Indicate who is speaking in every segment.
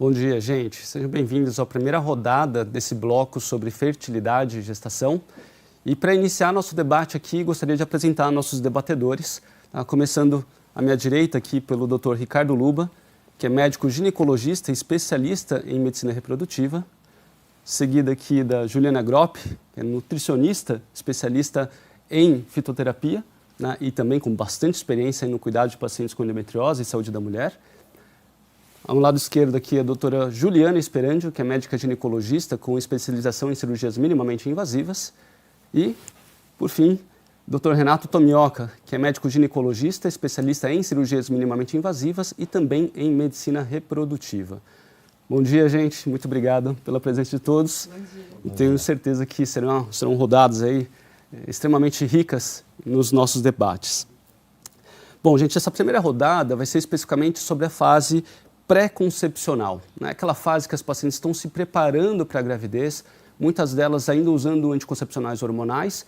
Speaker 1: Bom dia, gente. Sejam bem-vindos à primeira rodada desse bloco sobre fertilidade e gestação. E para iniciar nosso debate aqui, gostaria de apresentar nossos debatedores, começando à minha direita aqui pelo Dr. Ricardo Luba, que é médico ginecologista e especialista em medicina reprodutiva. Seguida aqui da Juliana Gropp, que é nutricionista, especialista em fitoterapia, e também com bastante experiência no cuidado de pacientes com endometriose e saúde da mulher. Ao lado esquerdo aqui a doutora Juliana Esperandio, que é médica ginecologista com especialização em cirurgias minimamente invasivas. E, por fim, Dr. Renato Tomioka, que é médico ginecologista, especialista em cirurgias minimamente invasivas e também em medicina reprodutiva. Bom dia, gente. Muito obrigado pela presença de todos. Bom dia. E tenho certeza que serão rodadas aí extremamente ricas nos nossos debates. Bom, gente, essa primeira rodada vai ser especificamente sobre a fase pré-concepcional, né? Aquela fase que as pacientes estão se preparando para a gravidez, muitas delas ainda usando anticoncepcionais hormonais,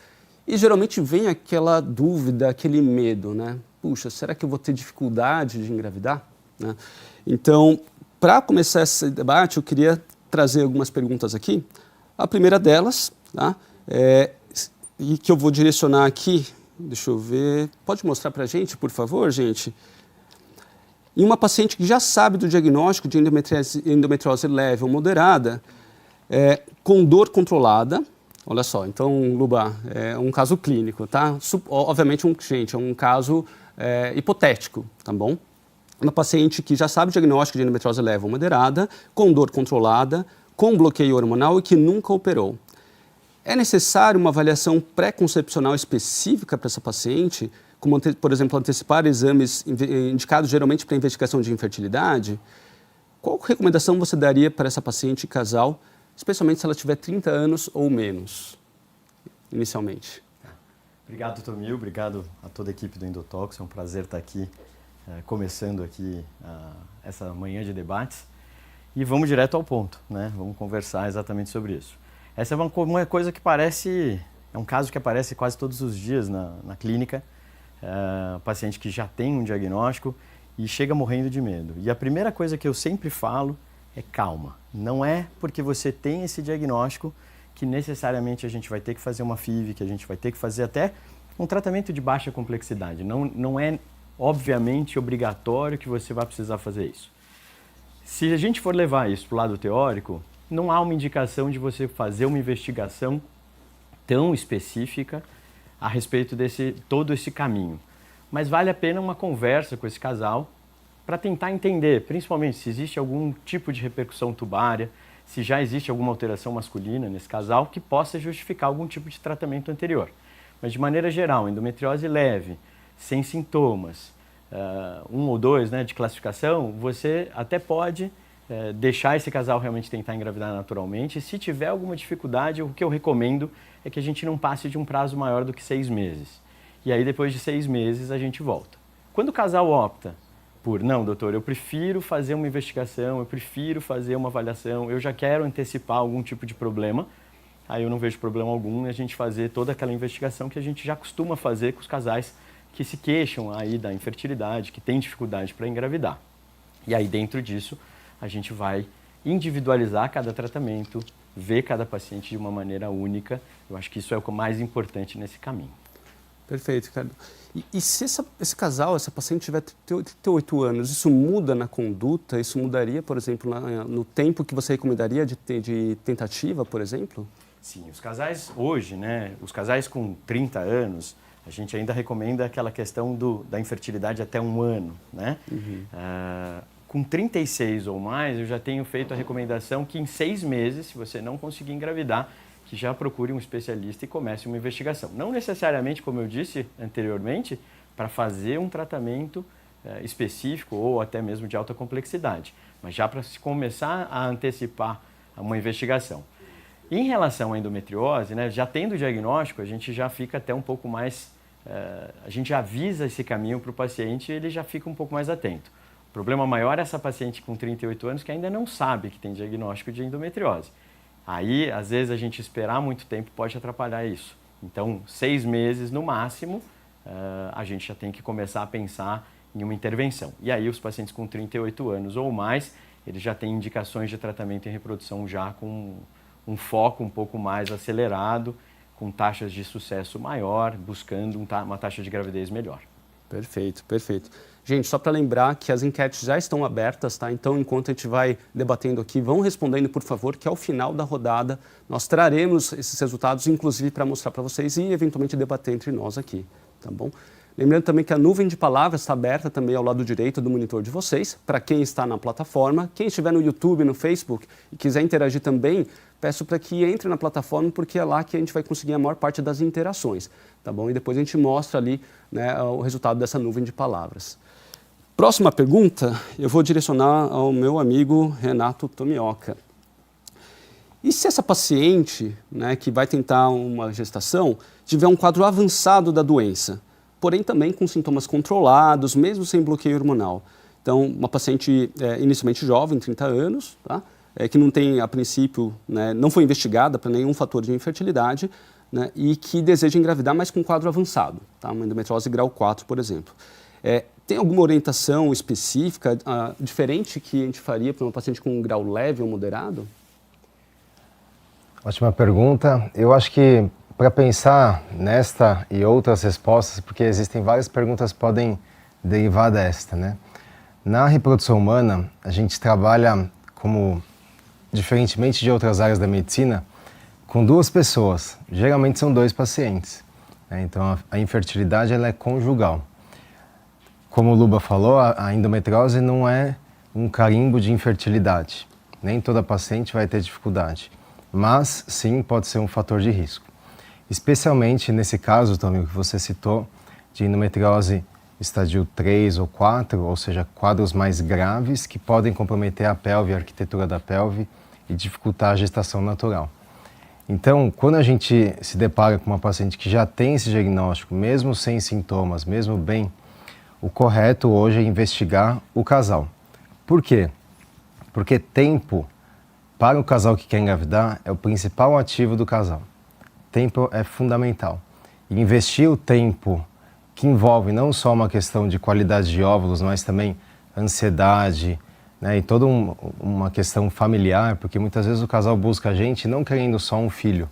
Speaker 1: e geralmente vem aquela dúvida, aquele medo, né? Puxa, será que eu vou ter dificuldade de engravidar? Né? Então, para começar esse debate, eu queria trazer algumas perguntas aqui. A primeira delas, tá? E que eu vou direcionar aqui, deixa eu ver, pode mostrar para a gente, por favor, gente? Em uma paciente que já sabe do diagnóstico de endometriose leve ou moderada, com dor controlada, olha só, então, Luba, é um caso clínico, tá? Obviamente, gente, é um caso hipotético, tá bom? Uma paciente que já sabe o diagnóstico de endometriose leve ou moderada, com dor controlada, com bloqueio hormonal e que nunca operou. É necessário uma avaliação pré-concepcional específica para essa paciente, como, por exemplo, antecipar exames indicados geralmente para investigação de infertilidade? Qual recomendação você daria para essa paciente e casal, especialmente se ela tiver 30 anos ou menos, inicialmente?
Speaker 2: Obrigado, Tomil. Obrigado a toda a equipe do Endotox. É um prazer estar aqui, começando aqui essa manhã de debates. E vamos direto ao ponto, né? Vamos conversar exatamente sobre isso. Essa é uma coisa que parece, é um caso que aparece quase todos os dias na clínica. Paciente que já tem um diagnóstico e chega morrendo de medo. E a primeira coisa que eu sempre falo é calma. Não é porque você tem esse diagnóstico que necessariamente a gente vai ter que fazer uma FIV, que a gente vai ter que fazer até um tratamento de baixa complexidade. Não é, obviamente, obrigatório que você vai precisar fazer isso. Se a gente for levar isso para o lado teórico, não há uma indicação de você fazer uma investigação tão específica a respeito desse todo esse caminho. Mas vale a pena uma conversa com esse casal para tentar entender, principalmente se existe algum tipo de repercussão tubária, se já existe alguma alteração masculina nesse casal que possa justificar algum tipo de tratamento anterior. Mas de maneira geral, endometriose leve, sem sintomas, 1 ou 2, né, de classificação, você até pode deixar esse casal realmente tentar engravidar naturalmente. E se tiver alguma dificuldade, o que eu recomendo é que a gente não passe de um prazo maior do que 6 meses. E aí, depois de 6 meses, a gente volta. Quando o casal opta por, não, doutor, eu prefiro fazer uma investigação, eu prefiro fazer uma avaliação, eu já quero antecipar algum tipo de problema, aí eu não vejo problema algum em a gente fazer toda aquela investigação que a gente já costuma fazer com os casais que se queixam aí da infertilidade, que têm dificuldade para engravidar. E aí, dentro disso, a gente vai individualizar cada tratamento, ver cada paciente de uma maneira única. Eu acho que isso é o mais importante nesse caminho.
Speaker 1: Perfeito, Ricardo. E se esse casal, essa paciente tiver 38 anos, isso muda na conduta? Isso mudaria, por exemplo, no tempo que você recomendaria de tentativa, por exemplo?
Speaker 2: Sim, os casais hoje, né, os casais com 30 anos, a gente ainda recomenda aquela questão da infertilidade até 1 ano, né?
Speaker 1: Uhum.
Speaker 2: Com 36 ou mais, eu já tenho feito a recomendação que em 6 meses, se você não conseguir engravidar, que já procure um especialista e comece uma investigação. Não necessariamente, como eu disse anteriormente, para fazer um tratamento específico ou até mesmo de alta complexidade, mas já para se começar a antecipar uma investigação. Em relação à endometriose, né, já tendo o diagnóstico, a gente já fica até um pouco mais, a gente avisa esse caminho para o paciente e ele já fica um pouco mais atento. O problema maior é essa paciente com 38 anos que ainda não sabe que tem diagnóstico de endometriose. Aí, às vezes, a gente esperar muito tempo pode atrapalhar isso. Então, 6 meses no máximo, a gente já tem que começar a pensar em uma intervenção. E aí, os pacientes com 38 anos ou mais, ele já tem indicações de tratamento em reprodução já com um foco um pouco mais acelerado, com taxas de sucesso maior, buscando uma taxa de gravidez melhor.
Speaker 1: Perfeito, perfeito. Gente, só para lembrar que as enquetes já estão abertas, tá? Então, enquanto a gente vai debatendo aqui, vão respondendo, por favor, que ao final da rodada nós traremos esses resultados, inclusive para mostrar para vocês e, eventualmente, debater entre nós aqui, tá bom? Lembrando também que a nuvem de palavras está aberta também ao lado direito do monitor de vocês, para quem está na plataforma. Quem estiver no YouTube, no Facebook e quiser interagir também, peço para que entre na plataforma, porque é lá que a gente vai conseguir a maior parte das interações, tá bom? E depois a gente mostra ali, né, o resultado dessa nuvem de palavras. Próxima pergunta, eu vou direcionar ao meu amigo Renato Tomioka. E se essa paciente, né, que vai tentar uma gestação, tiver um quadro avançado da doença, porém também com sintomas controlados, mesmo sem bloqueio hormonal? Então, uma paciente inicialmente jovem, 30 anos, tá? Que não tem, a princípio, né, não foi investigada para nenhum fator de infertilidade, né, e que deseja engravidar, mas com quadro avançado, tá? Uma endometriose grau 4, por exemplo. Tem alguma orientação específica, diferente que a gente faria para uma paciente com um grau leve ou moderado?
Speaker 3: Ótima pergunta. Eu acho que para pensar nesta e outras respostas, porque existem várias perguntas que podem derivar desta, né? Na reprodução humana, a gente trabalha como, diferentemente de outras áreas da medicina, com duas pessoas. Geralmente são dois pacientes, né? Então a infertilidade ela é conjugal. Como o Luba falou, a endometriose não é um carimbo de infertilidade. Nem toda paciente vai ter dificuldade, mas sim pode ser um fator de risco. Especialmente nesse caso, Tommy, que você citou, de endometriose estadio 3 ou 4, ou seja, quadros mais graves que podem comprometer a pelve, a arquitetura da pelve e dificultar a gestação natural. Então, quando a gente se depara com uma paciente que já tem esse diagnóstico, mesmo sem sintomas, mesmo bem, o correto hoje é investigar o casal. Por quê? Porque tempo para o casal que quer engravidar é o principal ativo do casal. Tempo é fundamental. E investir o tempo que envolve não só uma questão de qualidade de óvulos, mas também ansiedade, né, e toda uma questão familiar, porque muitas vezes o casal busca a gente não querendo só um filho,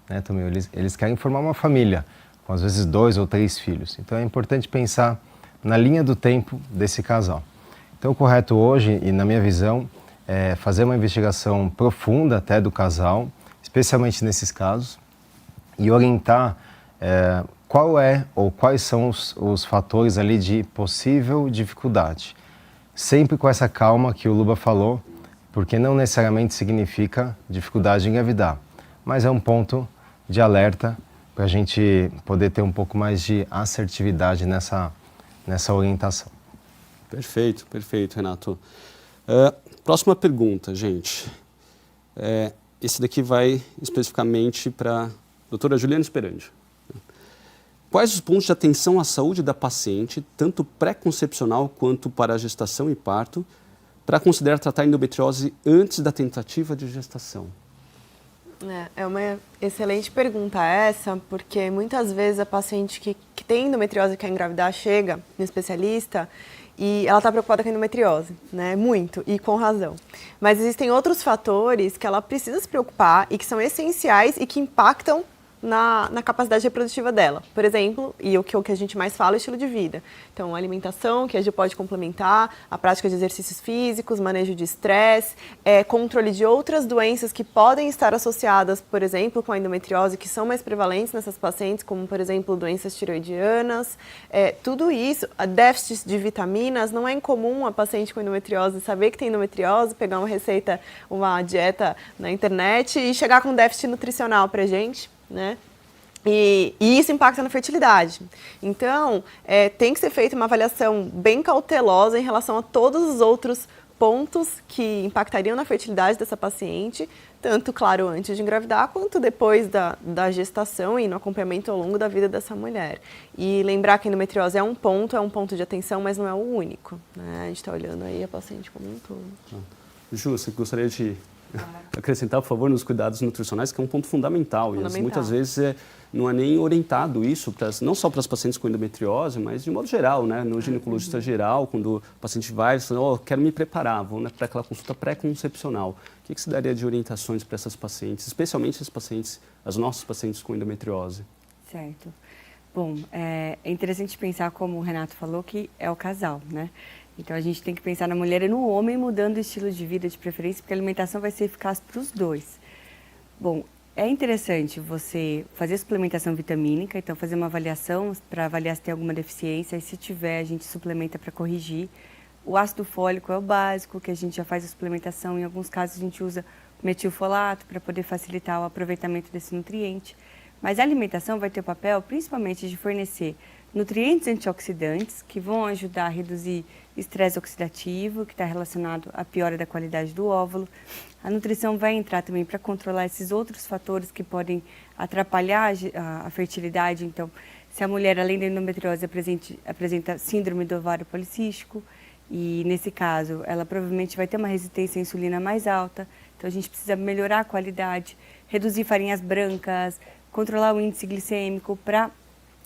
Speaker 3: né, também eles querem formar uma família, com às vezes 2 ou 3 filhos. Então é importante pensar na linha do tempo desse casal. Então o correto hoje, e na minha visão, é fazer uma investigação profunda até do casal, especialmente nesses casos, e orientar qual é ou quais são os fatores ali de possível dificuldade. Sempre com essa calma que o Luba falou, porque não necessariamente significa dificuldade em engravidar, mas é um ponto de alerta para a gente poder ter um pouco mais de assertividade nessa orientação.
Speaker 1: Perfeito, perfeito, Renato. Próxima pergunta, gente. Esse daqui vai especificamente para a doutora Juliana Sperandi. Quais os pontos de atenção à saúde da paciente, tanto pré-concepcional quanto para a gestação e parto, para considerar tratar a endometriose antes da tentativa de gestação?
Speaker 4: É uma excelente pergunta essa, porque muitas vezes a paciente que tem endometriose e quer engravidar chega no especialista e ela está preocupada com a endometriose, né? Muito, e com razão. Mas existem outros fatores que ela precisa se preocupar e que são essenciais e que impactam na capacidade reprodutiva dela. Por exemplo, e o que a gente mais fala é o estilo de vida. Então, a alimentação, que a gente pode complementar, a prática de exercícios físicos, manejo de estresse, controle de outras doenças que podem estar associadas, por exemplo, com a endometriose, que são mais prevalentes nessas pacientes, como, por exemplo, doenças tiroidianas. Tudo isso, déficit de vitaminas, não é incomum a paciente com endometriose saber que tem endometriose, pegar uma receita, uma dieta na internet e chegar com déficit nutricional pra gente, né? E isso impacta na fertilidade. Então, tem que ser feita uma avaliação bem cautelosa em relação a todos os outros pontos que impactariam na fertilidade dessa paciente, tanto, claro, antes de engravidar, quanto depois da gestação e no acompanhamento ao longo da vida dessa mulher. E lembrar que a endometriose é um ponto de atenção, mas não é o único, né? A gente está olhando aí a paciente como um todo.
Speaker 1: Ju, você gostaria de acrescentar, por favor, nos cuidados nutricionais, que é um ponto fundamental. E muitas vezes não é nem orientado isso, não só para as pacientes com endometriose, mas de modo geral, né? No ginecologista geral, quando o paciente vai, quero me preparar, vou para aquela consulta pré-concepcional. O que se daria de orientações para essas pacientes, especialmente as nossas pacientes com endometriose?
Speaker 5: Certo. Bom, é interessante pensar, como o Renato falou, que é o casal, né? Então, a gente tem que pensar na mulher e no homem mudando o estilo de vida de preferência, porque a alimentação vai ser eficaz para os dois. Bom, é interessante você fazer suplementação vitamínica, então fazer uma avaliação para avaliar se tem alguma deficiência, e se tiver, a gente suplementa para corrigir. O ácido fólico é o básico, que a gente já faz a suplementação, em alguns casos a gente usa metilfolato para poder facilitar o aproveitamento desse nutriente. Mas a alimentação vai ter o papel principalmente de fornecer nutrientes antioxidantes que vão ajudar a reduzir estresse oxidativo, que está relacionado à piora da qualidade do óvulo. A nutrição vai entrar também para controlar esses outros fatores que podem atrapalhar a fertilidade. Então, se a mulher, além da endometriose, apresenta síndrome do ovário policístico, e nesse caso, ela provavelmente vai ter uma resistência à insulina mais alta, então a gente precisa melhorar a qualidade, reduzir farinhas brancas, controlar o índice glicêmico para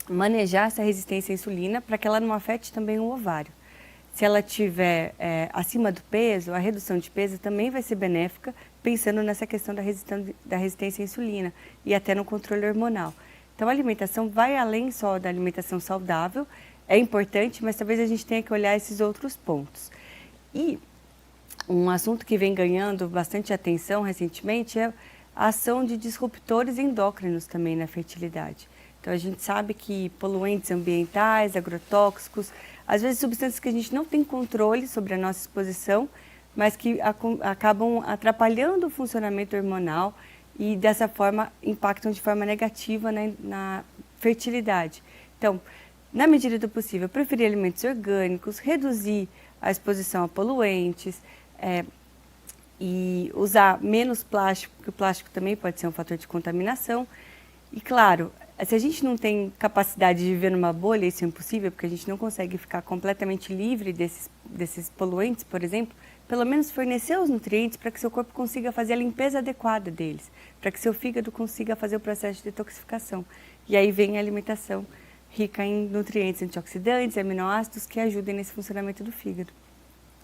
Speaker 5: manejar essa resistência à insulina, para que ela não afete também o ovário. Se ela estiver acima do peso, a redução de peso também vai ser benéfica, pensando nessa questão da resistência à insulina e até no controle hormonal. Então, a alimentação vai além só da alimentação saudável, é importante, mas talvez a gente tenha que olhar esses outros pontos. E um assunto que vem ganhando bastante atenção recentemente é a ação de disruptores endócrinos também na fertilidade. Então, a gente sabe que poluentes ambientais, agrotóxicos, às vezes substâncias que a gente não tem controle sobre a nossa exposição, mas que acabam atrapalhando o funcionamento hormonal e, dessa forma, impactam de forma negativa na fertilidade. Então, na medida do possível, preferir alimentos orgânicos, reduzir a exposição a poluentes, e usar menos plástico, porque o plástico também pode ser um fator de contaminação. E, claro, se a gente não tem capacidade de viver numa bolha, isso é impossível, porque a gente não consegue ficar completamente livre desses poluentes, por exemplo, pelo menos fornecer os nutrientes para que seu corpo consiga fazer a limpeza adequada deles, para que seu fígado consiga fazer o processo de detoxificação. E aí vem a alimentação rica em nutrientes antioxidantes, aminoácidos, que ajudem nesse funcionamento do fígado.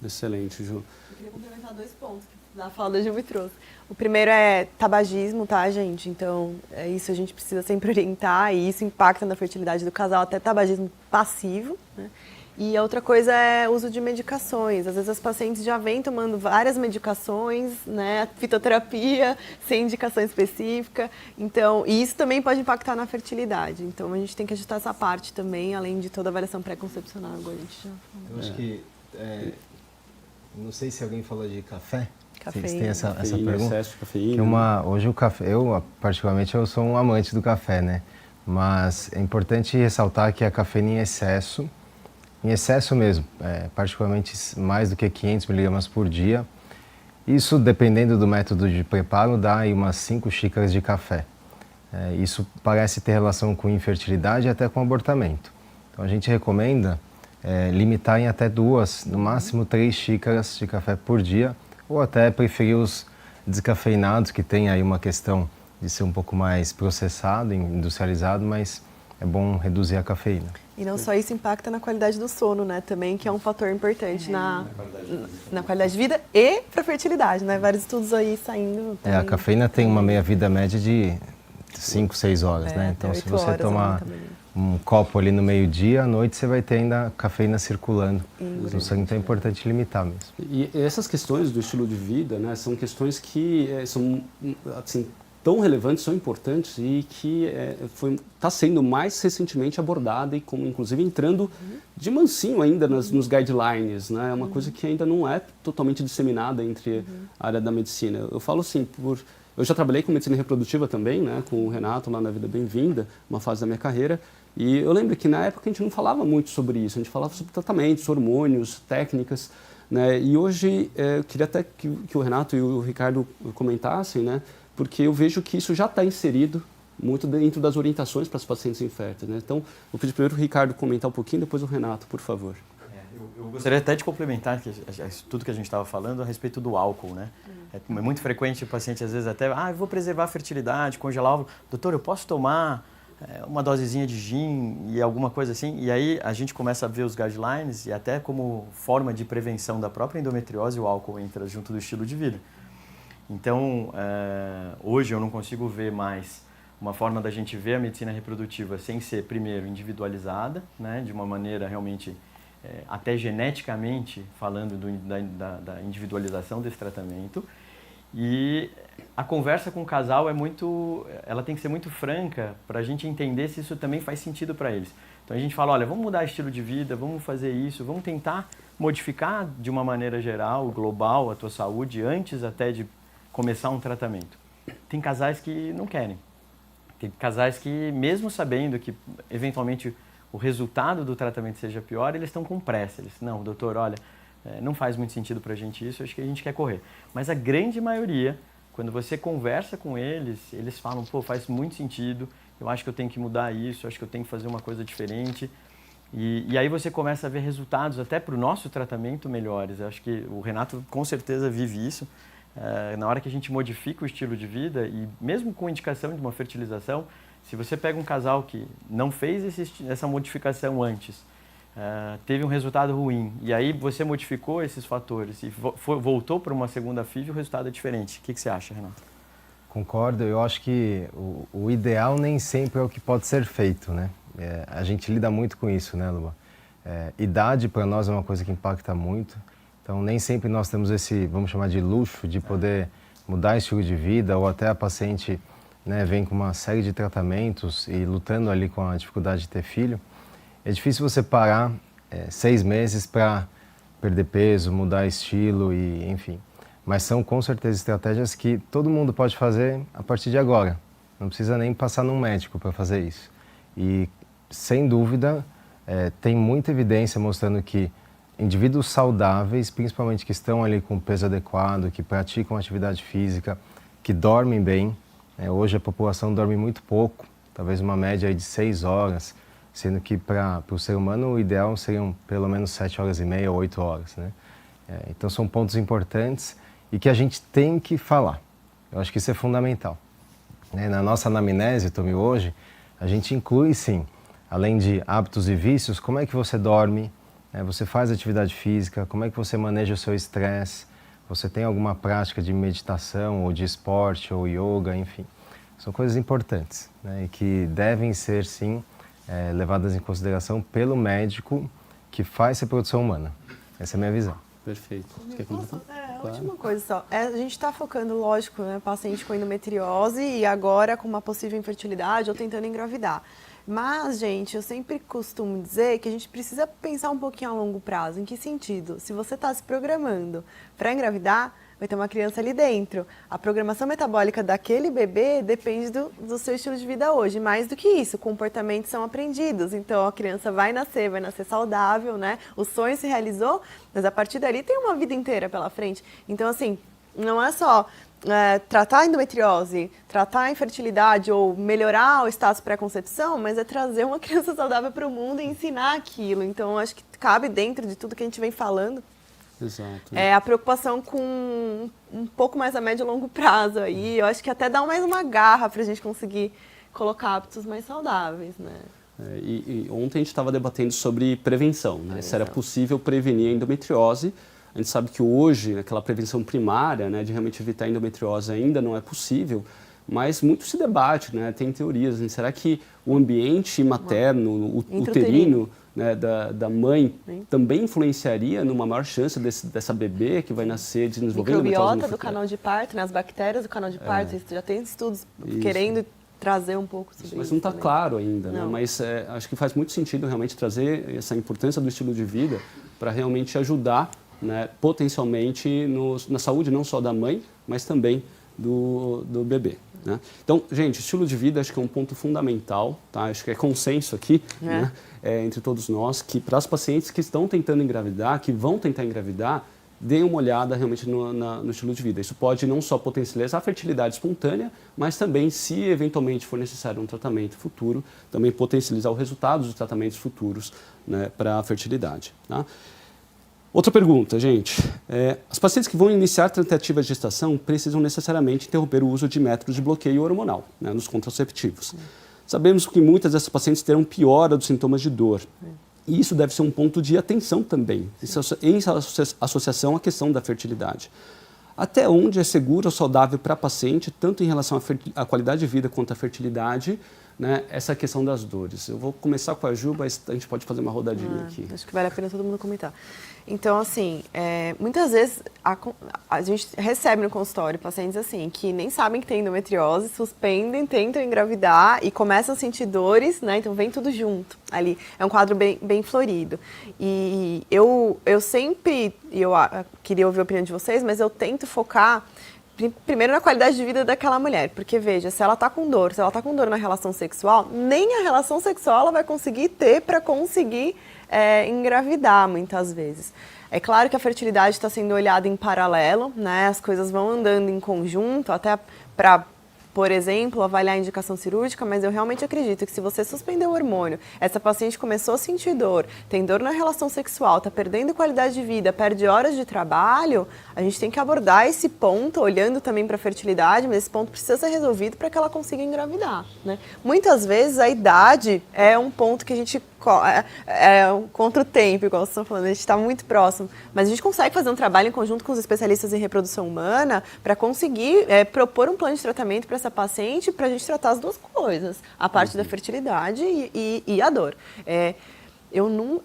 Speaker 1: Excelente, Ju.
Speaker 4: Eu queria complementar 2 pontos da fala da Ju me trouxe. O primeiro é tabagismo, tá, gente? Então, isso a gente precisa sempre orientar, e isso impacta na fertilidade do casal, até tabagismo passivo, né? E a outra coisa é o uso de medicações. Às vezes as pacientes já vêm tomando várias medicações, né? Fitoterapia, sem indicação específica. Então, e isso também pode impactar na fertilidade. Então, a gente tem que ajustar essa parte também, além de toda a avaliação pré-concepcional. Agora a gente já falou.
Speaker 3: Eu acho que... não sei se alguém falou de café.
Speaker 4: Cafeína.
Speaker 3: Vocês têm essa
Speaker 1: Cafeína,
Speaker 3: pergunta?
Speaker 1: excesso de cafeína.
Speaker 3: Hoje o café, particularmente, eu sou um amante do café, né? Mas é importante ressaltar que a cafeína em excesso mesmo, particularmente mais do que 500 miligramas por dia, isso, dependendo do método de preparo, dá aí umas 5 xícaras de café. Isso parece ter relação com infertilidade e até com abortamento. Então, a gente recomenda limitar em até 2, no máximo 3 xícaras de café por dia, ou até preferir os descafeinados, que tem aí uma questão de ser um pouco mais processado, industrializado, mas é bom reduzir a cafeína.
Speaker 4: E não só isso impacta na qualidade do sono, né? Também, que é um fator importante na qualidade de vida e para a fertilidade, né? Vários estudos aí saindo.
Speaker 3: A cafeína tem uma meia-vida média de 5, 6 horas, né? Então, se você tomar um copo ali no meio-dia, à noite você vai ter ainda cafeína circulando no sangue, então é importante limitar mesmo.
Speaker 1: E essas questões do estilo de vida, né, são questões que são assim, tão relevantes, são importantes e que está sendo mais recentemente abordada e como inclusive entrando de mansinho ainda nos guidelines, né? É uma coisa que ainda não é totalmente disseminada entre a área da medicina. Eu falo assim, eu já trabalhei com medicina reprodutiva também, né, com o Renato lá na Vida Bem-vinda, uma fase da minha carreira, e eu lembro que na época a gente não falava muito sobre isso, a gente falava sobre tratamentos, hormônios, técnicas, né, e hoje eu queria até que o Renato e o Ricardo comentassem, né, porque eu vejo que isso já está inserido muito dentro das orientações para as pacientes inférteis, né. Então, eu vou pedir primeiro o Ricardo comentar um pouquinho, depois o Renato, por favor.
Speaker 2: Eu gostaria até de complementar tudo que a gente estava falando a respeito do álcool, né? É muito frequente o paciente, às vezes, até, eu vou preservar a fertilidade, congelar o óvulo. Doutor, eu posso tomar uma dosezinha de gin e alguma coisa assim? E aí a gente começa a ver os guidelines e até como forma de prevenção da própria endometriose, o álcool entra junto do estilo de vida. Então, hoje eu não consigo ver mais uma forma da gente ver a medicina reprodutiva sem ser, primeiro, individualizada, né, de uma maneira realmente, até geneticamente, falando da individualização desse tratamento. E a conversa com o casal ela tem que ser muito franca para a gente entender se isso também faz sentido para eles. Então a gente fala, olha, vamos mudar estilo de vida, vamos fazer isso, vamos tentar modificar de uma maneira geral, global, a tua saúde antes até de começar um tratamento. Tem casais que não querem. Tem casais que, mesmo sabendo que eventualmente o resultado do tratamento seja pior, eles estão com pressa. Eles, não, doutor, olha, não faz muito sentido para a gente isso, acho que a gente quer correr. Mas a grande maioria, quando você conversa com eles, eles falam, pô, faz muito sentido, eu acho que eu tenho que mudar isso, acho que eu tenho que fazer uma coisa diferente. E aí você começa a ver resultados até para o nosso tratamento melhores. Eu acho que o Renato com certeza vive isso. Na hora que a gente modifica o estilo de vida e mesmo com indicação de uma fertilização, se você pega um casal que não fez essa modificação antes, teve um resultado ruim e aí você modificou esses fatores e voltou para uma segunda FIV, o resultado é diferente. O que você acha, Renato?
Speaker 3: Concordo, eu acho que o ideal nem sempre é o que pode ser feito, né? A gente lida muito com isso, né, Luba? Idade para nós é uma coisa que impacta muito. Então, nem sempre nós temos esse, vamos chamar de luxo, de poder mudar estilo de vida, ou até a paciente, né, vem com uma série de tratamentos e lutando ali com a dificuldade de ter filho. É difícil você parar 6 meses para perder peso, mudar estilo e enfim. Mas são com certeza estratégias que todo mundo pode fazer a partir de agora. Não precisa nem passar num médico para fazer isso. E, sem dúvida, tem muita evidência mostrando que indivíduos saudáveis, principalmente que estão ali com peso adequado, que praticam atividade física, que dormem bem. Hoje a população dorme muito pouco, talvez uma média aí de 6 horas, sendo que para o ser humano o ideal seriam pelo menos 7 horas e meia ou 8 horas. Né? Então são pontos importantes e que a gente tem que falar. Eu acho que isso é fundamental. Na nossa anamnese, Tomi, hoje, a gente inclui sim, além de hábitos e vícios, como é que você dorme, você faz atividade física, como é que você maneja o seu estresse, você tem alguma prática de meditação ou de esporte ou yoga, enfim. São coisas importantes, né, e que devem ser, sim, levadas em consideração pelo médico que faz reprodução humana. Essa é a minha visão.
Speaker 1: Perfeito. Quer comentar?
Speaker 4: A última coisa só. A gente está focando, lógico, né, paciente com endometriose e agora com uma possível infertilidade ou tentando engravidar. Mas, gente, eu sempre costumo dizer que a gente precisa pensar um pouquinho a longo prazo. Em que sentido? Se você está se programando para engravidar, vai ter uma criança ali dentro. A programação metabólica daquele bebê depende do seu estilo de vida hoje. Mais do que isso, comportamentos são aprendidos. Então, a criança vai nascer saudável, né? O sonho se realizou, mas a partir dali tem uma vida inteira pela frente. Então, assim, não é só tratar a endometriose, tratar a infertilidade ou melhorar o status pré-concepção, mas é trazer uma criança saudável para o mundo e ensinar aquilo. Então, acho que cabe dentro de tudo que a gente vem falando.
Speaker 1: Exato.
Speaker 4: A preocupação com um pouco mais a médio e longo prazo aí. Eu acho que até dá mais uma garra para a gente conseguir colocar hábitos mais saudáveis, né?
Speaker 1: E ontem a gente estava debatendo sobre prevenção, né? Se era possível prevenir a endometriose. A gente sabe que hoje, aquela prevenção primária, né, de realmente evitar a endometriose ainda não é possível, mas muito se debate, né? Tem teorias. Né? Será que o ambiente materno, uterino, né, da mãe também influenciaria numa maior chance dessa bebê que vai nascer desenvolvendo endometriose?
Speaker 4: Microbiota do canal de parto, né, as bactérias do canal de parto, já tem estudos querendo trazer um pouco sobre isso.
Speaker 1: Mas não está claro ainda,
Speaker 4: não.
Speaker 1: Né? Mas acho que faz muito sentido realmente trazer essa importância do estilo de vida para realmente ajudar, né, potencialmente na saúde não só da mãe, mas também do bebê. Né? Então, gente, estilo de vida acho que é um ponto fundamental, tá? Acho que é consenso aqui, né, entre todos nós, que para as pacientes que estão tentando engravidar, que vão tentar engravidar, deem uma olhada realmente no estilo de vida. Isso pode não só potencializar a fertilidade espontânea, mas também, se eventualmente for necessário um tratamento futuro, também potencializar os resultados dos tratamentos futuros, né, para a fertilidade. Tá? Outra pergunta, gente. As pacientes que vão iniciar tratativa de gestação precisam necessariamente interromper o uso de métodos de bloqueio hormonal, né, nos contraceptivos. Sabemos que muitas dessas pacientes terão piora dos sintomas de dor. E isso deve ser um ponto de atenção também, em associação à questão da fertilidade. Até onde é seguro ou saudável para a paciente, tanto em relação à qualidade de vida quanto à fertilidade, né, essa questão das dores. Eu vou começar com a Ju, mas a gente pode fazer uma rodadinha aqui.
Speaker 4: Acho que vale a pena todo mundo comentar. Então, assim, muitas vezes a gente recebe no consultório pacientes assim, que nem sabem que tem endometriose, suspendem, tentam engravidar e começam a sentir dores, né? Então vem tudo junto ali. É um quadro bem florido. E eu sempre, eu queria ouvir a opinião de vocês, mas eu tento focar primeiro na qualidade de vida daquela mulher, porque veja, se ela tá com dor na relação sexual, nem a relação sexual ela vai conseguir ter para conseguir engravidar muitas vezes. É claro que a fertilidade está sendo olhada em paralelo, né? As coisas vão andando em conjunto, até para, por exemplo, avaliar a indicação cirúrgica, mas eu realmente acredito que se você suspender o hormônio, essa paciente começou a sentir dor, tem dor na relação sexual, está perdendo qualidade de vida, perde horas de trabalho, a gente tem que abordar esse ponto, olhando também para a fertilidade, mas esse ponto precisa ser resolvido para que ela consiga engravidar, né? Muitas vezes a idade é um ponto que a gente contra o tempo, igual vocês estão falando, a gente está muito próximo, mas a gente consegue fazer um trabalho em conjunto com os especialistas em reprodução humana para conseguir propor um plano de tratamento para essa paciente, para a gente tratar as duas coisas, a parte da fertilidade e a dor.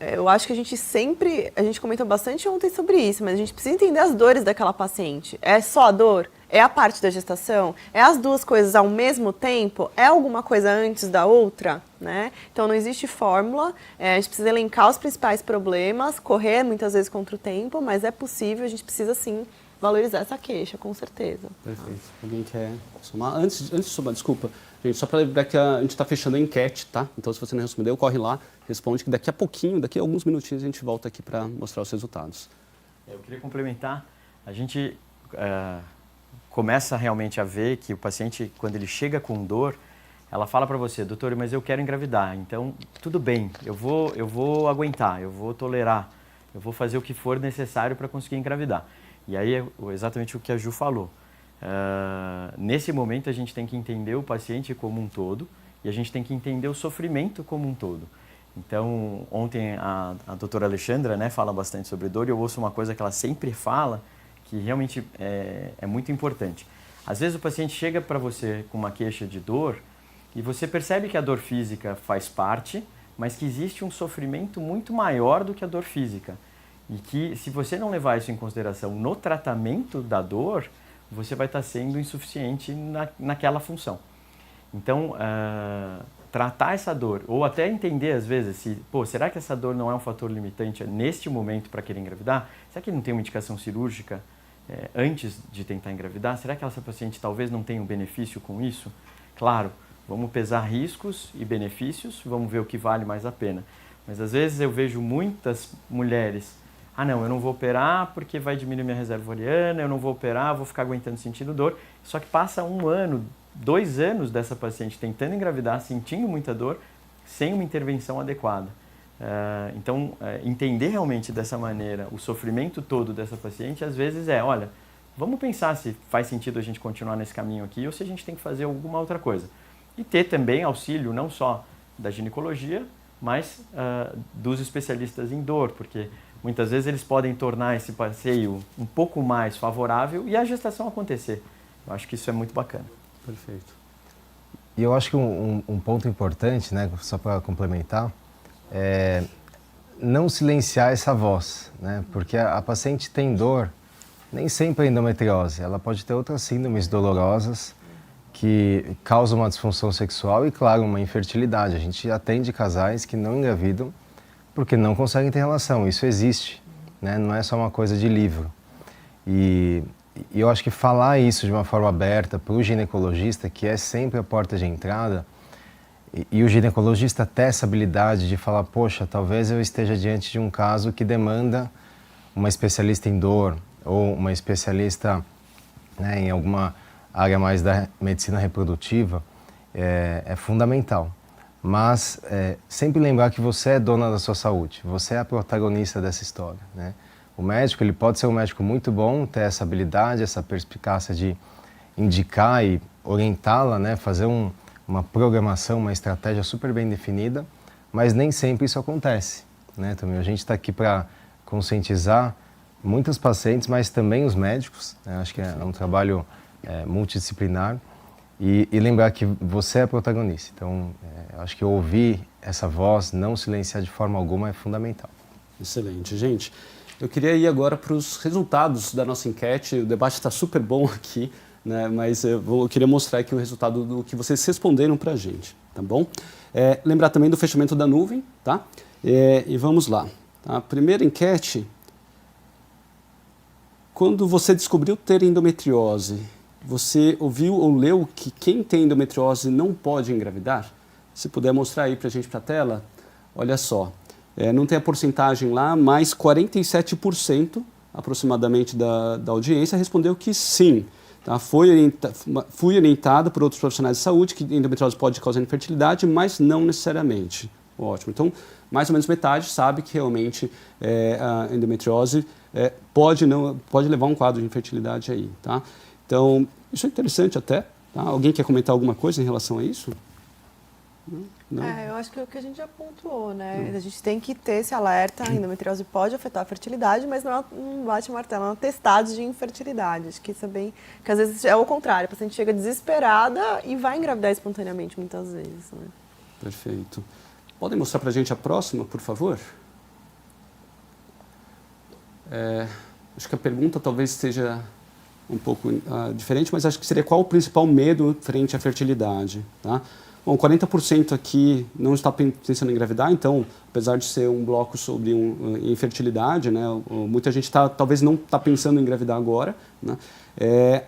Speaker 4: Eu acho que a gente comentou bastante ontem sobre isso, mas a gente precisa entender as dores daquela paciente. É só a dor? É a parte da gestação? É as duas coisas ao mesmo tempo? É alguma coisa antes da outra? Né? Então não existe fórmula, a gente precisa elencar os principais problemas, correr muitas vezes contra o tempo, mas é possível, a gente precisa sim valorizar essa queixa, com certeza.
Speaker 1: Perfeito. Alguém quer somar? Antes de somar, desculpa, gente, só para lembrar que a gente está fechando a enquete, tá? Então se você não respondeu, corre lá, responde, que daqui a pouquinho, daqui a alguns minutinhos a gente volta aqui para mostrar os resultados.
Speaker 2: Eu queria complementar, a gente começa realmente a ver que o paciente, quando ele chega com dor, ela fala para você, doutor, mas eu quero engravidar, então tudo bem, eu vou aguentar, eu vou tolerar, eu vou fazer o que for necessário para conseguir engravidar. E aí é exatamente o que a Ju falou. Nesse momento a gente tem que entender o paciente como um todo e a gente tem que entender o sofrimento como um todo. Então, ontem a doutora Alexandra, né, fala bastante sobre dor e eu ouço uma coisa que ela sempre fala que realmente é muito importante. Às vezes o paciente chega para você com uma queixa de dor e você percebe que a dor física faz parte, mas que existe um sofrimento muito maior do que a dor física. E que se você não levar isso em consideração no tratamento da dor, você vai estar sendo insuficiente naquela função. Então, tratar essa dor, ou até entender às vezes, será que essa dor não é um fator limitante neste momento para querer engravidar? Será que não tem uma indicação cirúrgica antes de tentar engravidar? Será que essa paciente talvez não tenha um benefício com isso? Claro, vamos pesar riscos e benefícios, vamos ver o que vale mais a pena. Mas às vezes eu vejo muitas mulheres, não, eu não vou operar porque vai diminuir minha reserva ovariana, eu não vou operar, vou ficar aguentando sentindo dor. Só que passa 1 ano, 2 anos dessa paciente tentando engravidar, sentindo muita dor, sem uma intervenção adequada. Então, entender realmente dessa maneira o sofrimento todo dessa paciente, às vezes olha, vamos pensar se faz sentido a gente continuar nesse caminho aqui ou se a gente tem que fazer alguma outra coisa. E ter também auxílio não só da ginecologia, mas dos especialistas em dor, porque muitas vezes eles podem tornar esse passeio um pouco mais favorável e a gestação acontecer. Eu acho que isso é muito bacana.
Speaker 1: Perfeito.
Speaker 3: E eu acho que um ponto importante, né, só para complementar, é não silenciar essa voz, né? Porque a paciente tem dor, nem sempre é endometriose, ela pode ter outras síndromes dolorosas que causam uma disfunção sexual e, claro, uma infertilidade. A gente atende casais que não engravidam porque não conseguem ter relação, isso existe, né? Não é só uma coisa de livro. E eu acho que falar isso de uma forma aberta para o ginecologista, que é sempre a porta de entrada, e o ginecologista ter essa habilidade de falar, poxa, talvez eu esteja diante de um caso que demanda uma especialista em dor ou uma especialista, né, em alguma área mais da medicina reprodutiva, é fundamental. Mas sempre lembrar que você é dona da sua saúde, você é a protagonista dessa história, né? O médico, ele pode ser um médico muito bom, ter essa habilidade, essa perspicácia de indicar e orientá-la, né, fazer uma programação, uma estratégia super bem definida, mas nem sempre isso acontece, né, Tomil? A gente está aqui para conscientizar muitos pacientes, mas também os médicos, né? Acho que é um trabalho multidisciplinar e lembrar que você é a protagonista. Então, acho que ouvir essa voz, não silenciar de forma alguma é fundamental.
Speaker 1: Excelente, gente. Eu queria ir agora para os resultados da nossa enquete. O debate está super bom aqui, né? Mas eu queria mostrar aqui o resultado do que vocês responderam para a gente, tá bom? Lembrar também do fechamento da nuvem, tá? E vamos lá. A primeira enquete, quando você descobriu ter endometriose, você ouviu ou leu que quem tem endometriose não pode engravidar? Se puder mostrar aí para a gente para a tela, olha só. Não tem a porcentagem lá, mas 47% aproximadamente da audiência respondeu que sim. Tá? Fui orientado por outros profissionais de saúde que endometriose pode causar infertilidade, mas não necessariamente. Ótimo. Então, mais ou menos metade sabe que realmente a endometriose pode levar a um quadro de infertilidade aí. Tá? Então, isso é interessante até. Tá? Alguém quer comentar alguma coisa em relação a isso? Não?
Speaker 4: Eu acho que é o que a gente já pontuou, né? A gente tem que ter esse alerta, a endometriose pode afetar a fertilidade, mas não bate martelo, não testado de infertilidade. Acho que isso é bem... Porque às vezes é o contrário, a paciente chega desesperada e vai engravidar espontaneamente muitas vezes, né?
Speaker 1: Perfeito. Podem mostrar para a gente a próxima, por favor? Acho que a pergunta talvez seja um pouco diferente, mas acho que seria qual o principal medo frente à fertilidade, tá? Bom, 40% aqui não está pensando em engravidar, então, apesar de ser um bloco sobre infertilidade, né, muita gente talvez não está pensando em engravidar agora, né?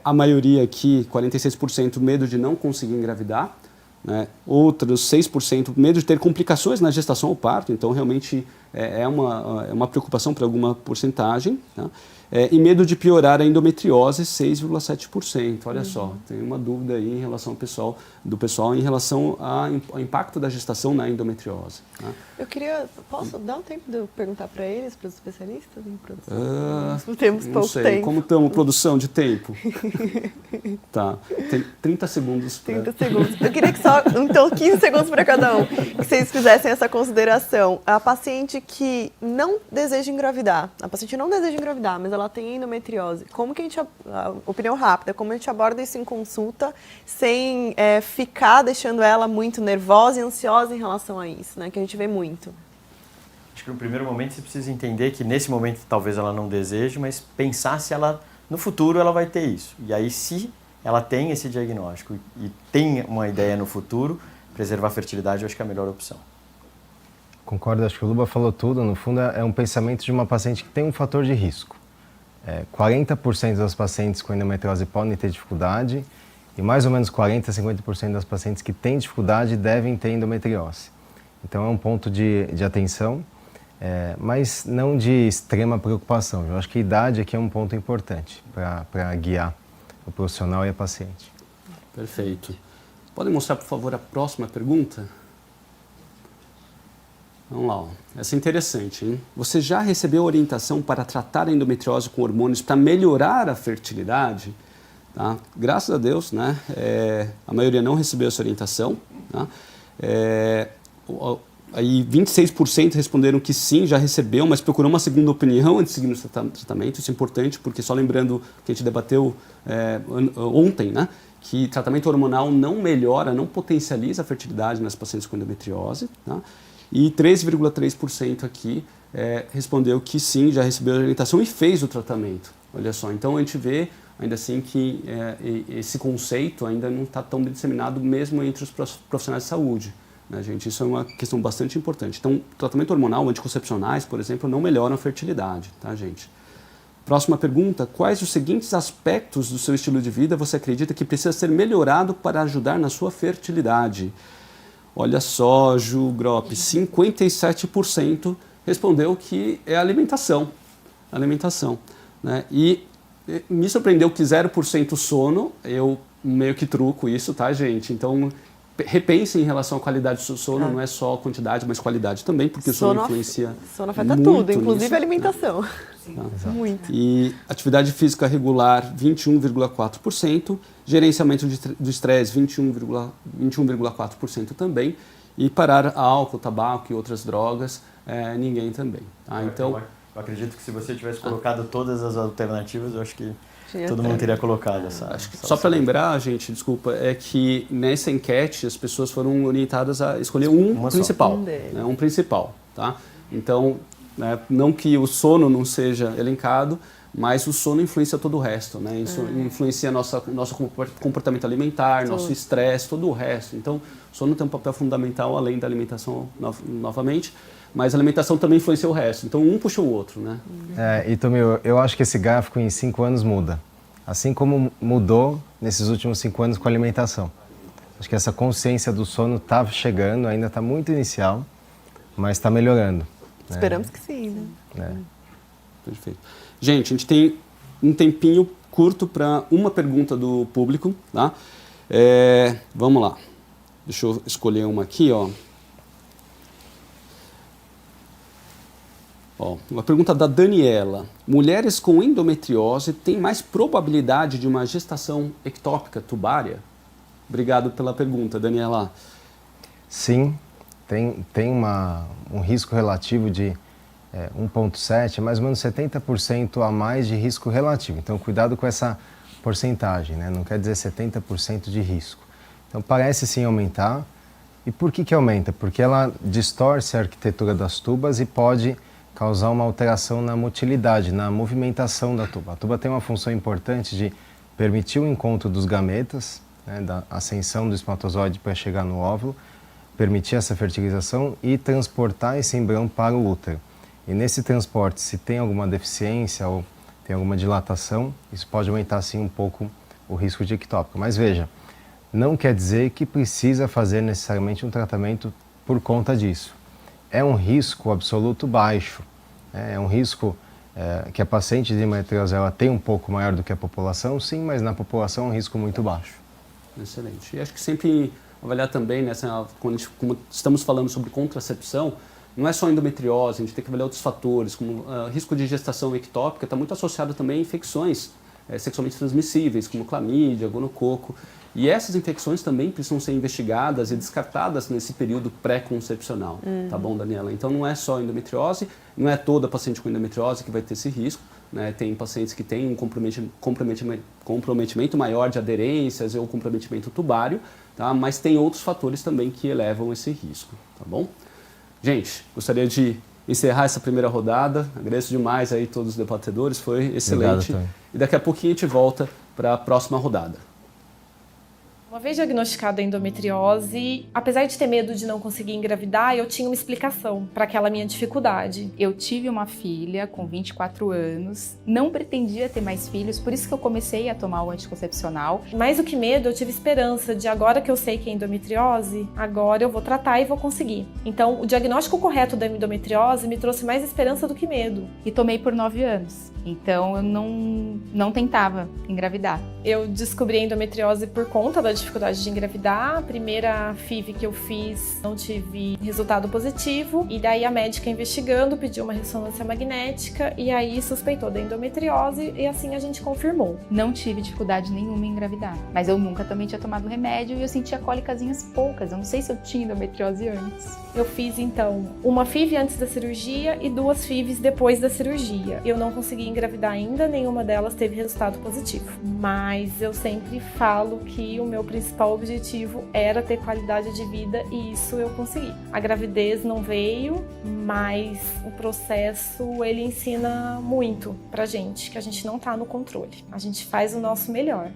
Speaker 1: A maioria aqui, 46%, medo de não conseguir engravidar, né? Outros 6% medo de ter complicações na gestação ou parto, então realmente é uma preocupação para alguma porcentagem, tá? E medo de piorar a endometriose, 6,7%. Olha só, tem uma dúvida aí em relação do pessoal em relação ao impacto da gestação na endometriose. Tá?
Speaker 4: Posso dar um tempo de eu perguntar para eles, para os especialistas em produção? Temos pouco
Speaker 1: sei.
Speaker 4: tempo.
Speaker 1: Como estamos produção de tempo? Tá, tem 30 segundos.
Speaker 4: 30 segundos. Eu queria que então 15 segundos para cada um, que vocês fizessem essa consideração. A paciente que não deseja engravidar, mas ela tem endometriose, como que opinião rápida, como a gente aborda isso em consulta, sem ficar deixando ela muito nervosa e ansiosa em relação a isso, né, que a gente vê muito?
Speaker 2: Acho que no primeiro momento você precisa entender que nesse momento talvez ela não deseje, mas pensar se no futuro ela vai ter isso. E aí se ela tem esse diagnóstico e tem uma ideia no futuro, preservar a fertilidade eu acho que é a melhor opção.
Speaker 3: Concordo, acho que o Luba falou tudo. No fundo, é um pensamento de uma paciente que tem um fator de risco. 40% das pacientes com endometriose podem ter dificuldade e mais ou menos 40% a 50% das pacientes que têm dificuldade devem ter endometriose. Então, é um ponto de atenção, mas não de extrema preocupação. Eu acho que a idade aqui é um ponto importante para guiar o profissional e a paciente.
Speaker 1: Perfeito. Podem mostrar, por favor, a próxima pergunta? Vamos lá, ó. Essa é interessante, hein? Você já recebeu orientação para tratar a endometriose com hormônios para melhorar a fertilidade? Tá? Graças a Deus, né? A maioria não recebeu essa orientação. Tá? Aí 26% responderam que sim, já recebeu, mas procurou uma segunda opinião antes de seguir no tratamento. Isso é importante, porque só lembrando que a gente debateu ontem, né? Que tratamento hormonal não melhora, não potencializa a fertilidade nas pacientes com endometriose. Tá? E 3,3% aqui respondeu que sim, já recebeu a orientação e fez o tratamento. Olha só, então a gente vê ainda assim que esse conceito ainda não está tão disseminado mesmo entre os profissionais de saúde. Né, gente? Isso é uma questão bastante importante. Então, tratamento hormonal, anticoncepcionais, por exemplo, não melhoram a fertilidade, tá, gente? Próxima pergunta, quais os seguintes aspectos do seu estilo de vida você acredita que precisa ser melhorado para ajudar na sua fertilidade? Olha só, Ju Grop, 57% respondeu que é a alimentação. Né? E me surpreendeu que 0% sono, eu meio que truco isso, tá, gente? Então, repensem em relação à qualidade do seu sono, não é só quantidade, mas qualidade também, porque o sono influencia
Speaker 4: sono afeta
Speaker 1: muito
Speaker 4: tudo, inclusive
Speaker 1: nisso,
Speaker 4: a alimentação.
Speaker 1: Né? Tá?
Speaker 4: Muito.
Speaker 1: E atividade física regular, 21,4%, gerenciamento do estresse, 21,4% também, e parar álcool, tabaco e outras drogas, ninguém também. Tá? Então,
Speaker 2: eu acredito que se você tivesse colocado todas as alternativas, eu acho que todo mundo teria colocado essa.
Speaker 1: acho que, só para lembrar, gente, desculpa, é que nessa enquete as pessoas foram orientadas a escolher um principal. Um principal, tá? Então, né, não que o sono não seja elencado, mas o sono influencia todo o resto, né? Isso influencia nosso comportamento alimentar, nosso estresse, todo o resto. Então, o sono tem um papel fundamental, além da alimentação, novamente, mas a alimentação também influencia o resto. Então, um puxa o outro, né?
Speaker 3: E Tomil, eu acho que esse gráfico em 5 anos muda. Assim como mudou nesses últimos 5 anos com a alimentação. Acho que essa consciência do sono está chegando, ainda está muito inicial, mas está melhorando.
Speaker 4: Esperamos que sim, né?
Speaker 1: Perfeito. Gente, a gente tem um tempinho curto para uma pergunta do público, tá? Vamos lá. Deixa eu escolher uma aqui, ó. Uma pergunta da Daniela. Mulheres com endometriose têm mais probabilidade de uma gestação ectópica tubária? Obrigado pela pergunta, Daniela.
Speaker 3: Sim, tem um risco relativo de 1,7, mais ou menos 70% a mais de risco relativo. Então, cuidado com essa porcentagem, né? Não quer dizer 70% de risco. Então, parece sim aumentar. E por que aumenta? Porque ela distorce a arquitetura das tubas e pode causar uma alteração na motilidade, na movimentação da tuba. A tuba tem uma função importante de permitir o encontro dos gametas, né, da ascensão do espermatozoide para chegar no óvulo, permitir essa fertilização e transportar esse embrião para o útero. E nesse transporte, se tem alguma deficiência ou tem alguma dilatação, isso pode aumentar sim um pouco o risco de ectópica. Mas veja, não quer dizer que precisa fazer necessariamente um tratamento por conta disso. É um risco absoluto baixo, é um risco que a paciente de endometriose ela tem um pouco maior do que a população, sim, mas na população é um risco muito baixo.
Speaker 1: Excelente. E acho que sempre avaliar também, né, como estamos falando sobre contracepção, não é só endometriose, a gente tem que avaliar outros fatores, como risco de gestação ectópica, está muito associado também a infecções sexualmente transmissíveis, como clamídia, gonococo. E essas infecções também precisam ser investigadas e descartadas nesse período pré-concepcional, tá bom, Daniela? Então não é só endometriose, não é toda paciente com endometriose que vai ter esse risco, né? Tem pacientes que têm um comprometimento maior de aderências ou comprometimento tubário, tá? Mas tem outros fatores também que elevam esse risco, tá bom? Gente, gostaria de encerrar essa primeira rodada, agradeço demais aí todos os debatedores, foi excelente.
Speaker 3: Obrigado,
Speaker 1: e daqui a pouquinho a gente volta para a próxima rodada.
Speaker 6: Uma vez diagnosticada a endometriose, apesar de ter medo de não conseguir engravidar, eu tinha uma explicação para aquela minha dificuldade.
Speaker 7: Eu tive uma filha com 24 anos, não pretendia ter mais filhos, por isso que eu comecei a tomar o anticoncepcional.
Speaker 6: Mais do que medo, eu tive esperança de agora que eu sei que é endometriose, agora eu vou tratar e vou conseguir. Então, o diagnóstico correto da endometriose me trouxe mais esperança do que medo.
Speaker 7: E tomei por 9 anos, então eu não tentava engravidar.
Speaker 6: Eu descobri a endometriose por conta da dificuldade de engravidar. A primeira FIV que eu fiz não tive resultado positivo e daí a médica investigando pediu uma ressonância magnética e aí suspeitou da endometriose e assim a gente confirmou.
Speaker 7: Não tive dificuldade nenhuma em engravidar, mas eu nunca também tinha tomado remédio e eu sentia cólicazinhas poucas, eu não sei se eu tinha endometriose antes.
Speaker 6: Eu fiz então uma FIV antes da cirurgia e 2 FIVs depois da cirurgia. Eu não consegui engravidar ainda, nenhuma delas teve resultado positivo, mas eu sempre falo que o meu principal objetivo era ter qualidade de vida e isso eu consegui. A gravidez não veio, mas o processo ele ensina muito pra gente, que a gente não tá no controle. A gente faz o nosso melhor.